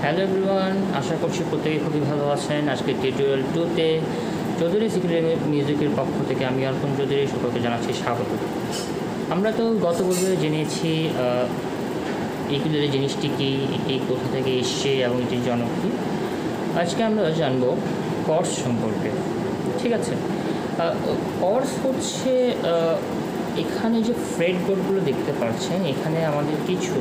Hello everyone, আশা করছি প্রত্যেকে খুবই ভালো আছেন। আজকে টিউটোরিয়াল 2-তে চৌধুরী সিকিউরিটি মিউজিকের পক্ষ থেকে আমি অর্পণ চৌধুরী সকলকে জানাচ্ছি স্বাগত। আমরা তো গত পর্বে জেনেছি ইকুলেলে জিনিসটি কী, এটি কোথা থেকে এসছে এবং এটির জনক কী। আজকে আমরা জানব কর্ডস সম্পর্কে। ঠিক আছে, কর্ডস হচ্ছে এখানে যে ফ্রেড বোর্ডগুলো দেখতে পাচ্ছেন, এখানে আমাদের কিছু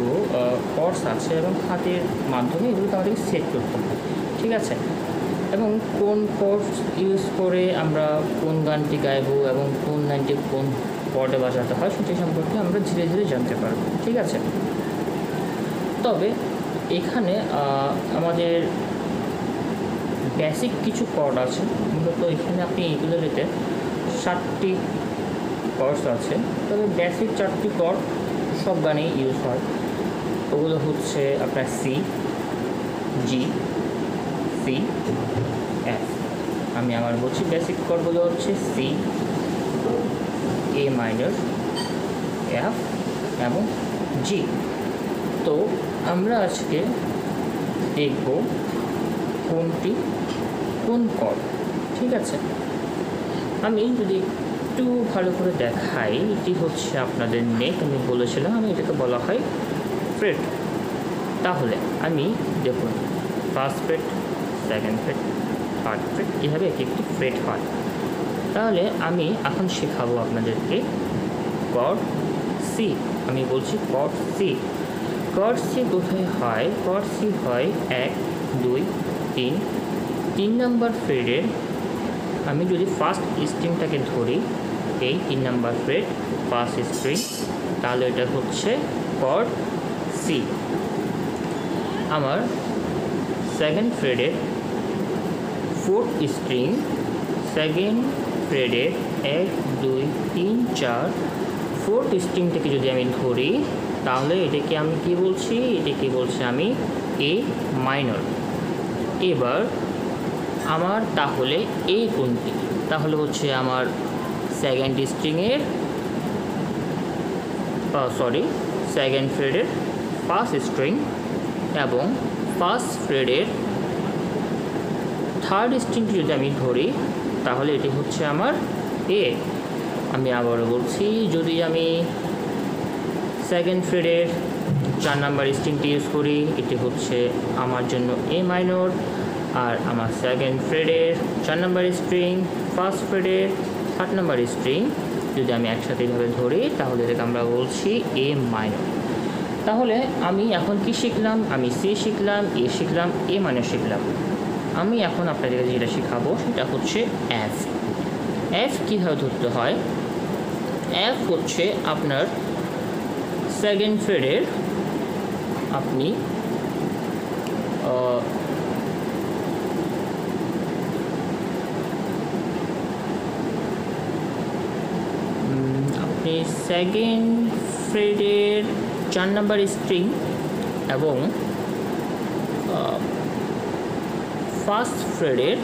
কর্ডস আছে এবং হাতের মাধ্যমে এগুলোকে আমাদেরকে সেট করতে হবে। ঠিক আছে, এবং কোন কর্ডস ইউজ করে আমরা কোন গানটি গাইবো এবং কোন গানটি কোন কর্ডে বাজাতে হয় সেটি সম্পর্কে আমরা ধীরে ধীরে জানতে পারবো। ঠিক আছে, তবে এখানে আমাদের বেসিক কিছু কর্ড আছে। মূলত এখানে আপনি এইগুলোতে 7টি কর্ডস আছে, তবে বেসিক 4টি কর্ড সব গানেই ইউজ হয়। ওগুলো হচ্ছে আপনার সি, জি, সি, এফ। আমি আবার বলছি বেসিক কর্ডগুলো হচ্ছে সি, এ মাইনর, এফ এবং জি। তো আমরা আজকে দেখব কোনটি কোন কর্ড। ঠিক আছে, আমি যদি একটু ভালো করে দেখাই, এটি হচ্ছে আপনাদের নেক। আমি বলেছিলাম আমি এটাকে বলা হয় ফ্রেট। তাহলে আমি দেখুন, first freight, second freight, third freight, এভাবে এক একটি ফ্রেট হয়। তাহলে আমি এখন শেখাবো আপনাদেরকে কর্ড সি। আমি বলছি কর্ড সি। কর্ড সি কোথায় হয়? কর্ড সি হয় 1, 2, 3 নম্বর ফ্রেডের। আমি যদি ফার্স্ট স্ট্রিংটাকে ধরি, এই 3 নম্বর ফ্রেড ফার্স্ট স্ট্রিং, তাহলে এটা হচ্ছে কর্ড সি। আমার সেকেন্ড ফ্রেডের 4th স্ট্রিং, সেকেন্ড ফ্রেডের 1, 2, 3, 4 4th স্ট্রিংটাকে যদি আমি ধরি, তাহলে এটাকে আমি কি বলছি? এটাকে বলছি আমি এ মাইনর। এবার আমার তাহলে এই কোনটি? তাহলে হচ্ছে আমার সেকেন্ড স্ট্রিংয়ের সেকেন্ড ফ্রেডের ফার্স্ট স্ট্রিং এবং ফার্স্ট ফ্রেডের থার্ড স্ট্রিংটি যদি আমি ধরি, তাহলে এটি হচ্ছে আমার এ। আমি আবারও বলছি, যদি আমি সেকেন্ড ফ্রেডের 4 নম্বর স্ট্রিংটি ইউজ করি, এটি হচ্ছে আমার জন্য এ মাইনর। আর আমার সেকেন্ড ফ্রেডের 4 নম্বর স্ট্রিং, ফার্স্ট ফ্রেডের 3rd নম্বর স্ট্রিং যদি আমি একসাথে এইভাবে ধরি, তাহলে এটাকে আমরা বলছি এ মাইনর। তাহলে আমি এখন কি শিখলাম? আমি সি শিখলাম, এ শিখলাম, এ মাইনর শিখলাম। আমি এখন আপনাদেরকে যেটা শেখাবো সেটা হচ্ছে এফ। এফ কীভাবে ধরতে হয়? এফ হচ্ছে আপনার সেকেন্ড ফ্রেডের, আপনি সেকেন্ড ফ্রেডের 4 নম্বর স্ট্রিং এবং ফার্স্ট ফ্রেডের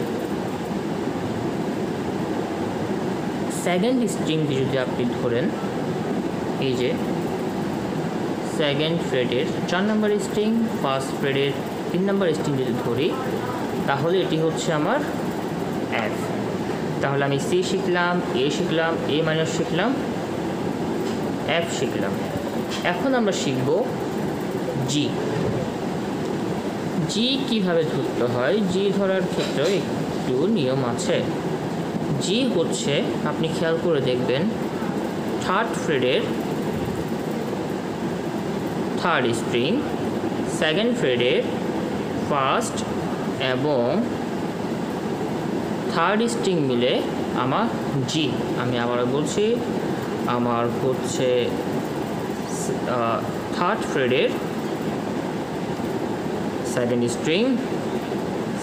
সেকেন্ড স্ট্রিংটি যদি আপনি ধরেন, এই যে সেকেন্ড ফ্রেডের 4 নম্বর স্ট্রিং, ফার্স্ট ফ্রেডের 3 নম্বর স্ট্রিং যদি ধরি, তাহলে এটি হচ্ছে আমার এফ। তাহলে আমি সি শিখলাম, এ শিখলাম, এ মাইনর শিখলাম, এফ শিখলাম। এখন আমরা শিখব জি। জি কীভাবে ধরতে হয়? জি ধরার ক্ষেত্রে একটু নিয়ম আছে। জি হচ্ছে, আপনি খেয়াল করে দেখবেন, থার্ড ফ্রেডের থার্ড স্ট্রিং, সেকেন্ড ফ্রেডের ফার্স্ট এবং থার্ড স্ট্রিং মিলে আমার জি। আমি আবার বলছি, আমার হচ্ছে থার্ড ফ্রেডের সেকেন্ড স্ট্রিং,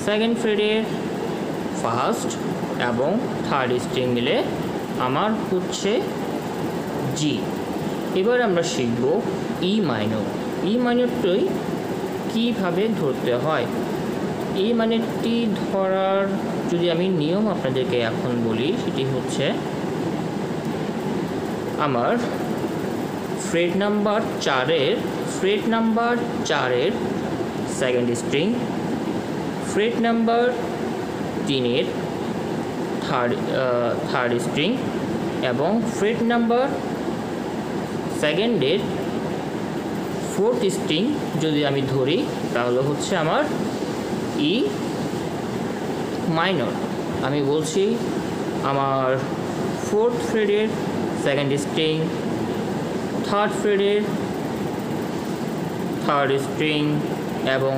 সেকেন্ড ফ্রেডের ফার্স্ট এবং থার্ড স্ট্রিং মিলে আমার হচ্ছে জি। এবার আমরা শিখব ই মাইনর। ই মাইনরটি কীভাবে ধরতে হয়? এই মাইনরটি ধরার যদি আমি নিয়ম আপনাদেরকে এখন বলি, সেটি হচ্ছে আমার ফ্রেড নাম্বার 4-এর সেকেন্ড স্ট্রিং, ফ্রেট নাম্বার 3-এর থার্ড স্ট্রিং এবং ফ্রেট নাম্বার 2-এর ফোর্থ স্ট্রিং যদি আমি ধরি তাহলে হচ্ছে আমার ই মাইনর। আমি বলছি আমার ফোর্থ ফ্রেডের সেকেন্ড স্ট্রিং, থার্ড ফ্রেডের থার্ড স্ট্রিং এবং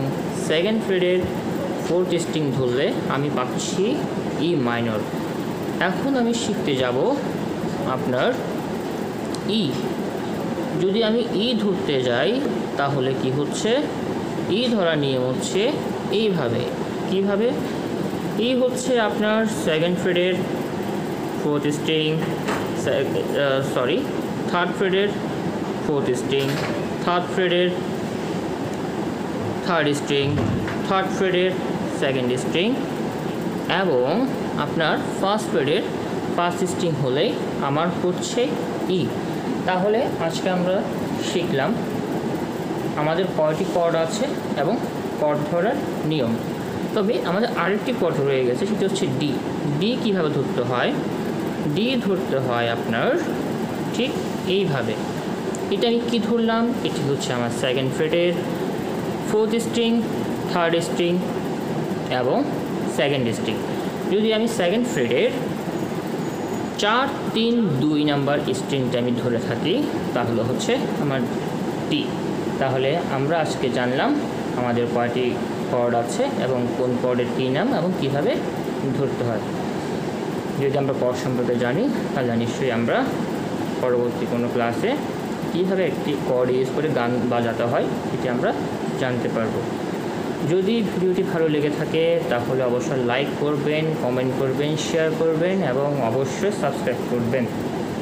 সেকেন্ড ফ্রেডের ফোর্থ স্ট্রিং ধরলে আমি পাচ্ছি ই মাইনর। এখন আমি শিখতে যাব আপনার ই। যদি আমি ই ধরতে যাই তাহলে কি হচ্ছে, ই ধরার নিয়ম হচ্ছে এইভাবে। কিভাবে? ই হচ্ছে আপনার সেকেন্ড ফ্রেডের ফোর্থ স্ট্রিং, থার্ড ফ্রেডের ফোর্থ স্ট্রিং, থার্ড ফ্রেডের থার্ড স্ট্রিং, থার্ড ফ্রেডের সেকেন্ড স্ট্রিং এবং আপনার ফার্স্ট ফ্রেডের ফার্স্ট স্ট্রিং হলেই আমার হচ্ছে ই। তাহলে আজকে আমরা শিখলাম আমাদের কয়টি কর্ড আছে এবং কর্ড ধরার নিয়ম। তবে আমাদের আরেকটি কর্ড রয়ে গেছে, সেটা হচ্ছে ডি। ডি কীভাবে ধরতে হয়? ডি ধরতে হয় আপনার ঠিক এইভাবে। এটা আমি কী ধরলাম? এটি হচ্ছে আমার সেকেন্ড ফ্রেডের ফোর্থ স্ট্রিং, থার্ড স্ট্রিং এবং সেকেন্ড স্ট্রিং। যদি আমি সেকেন্ড ফ্রেডের 4, 3, 2 নাম্বার স্ট্রিংটা আমি ধরে থাকি তাহলে হচ্ছে আমার ডি। তাহলে আমরা আজকে জানলাম আমাদের কয়টি কর্ড আছে এবং কোন কর্ডের কী নাম এবং কীভাবে ধরতে হয়। যদি আমরা কর্ড সম্পর্কে জানি তাহলে নিশ্চয়ই আমরা পরবর্তী কোনো ক্লাসে কীভাবে একটি কর্ড ইউজ করে গান বাজাতে হয় সেটি আমরা জানতে পারবো। যদি ভিডিওটি ভালো লেগে থাকে তাহলে অবশ্যই লাইক করবেন, কমেন্ট করবেন, শেয়ার করবেন এবং অবশ্যই সাবস্ক্রাইব করবেন।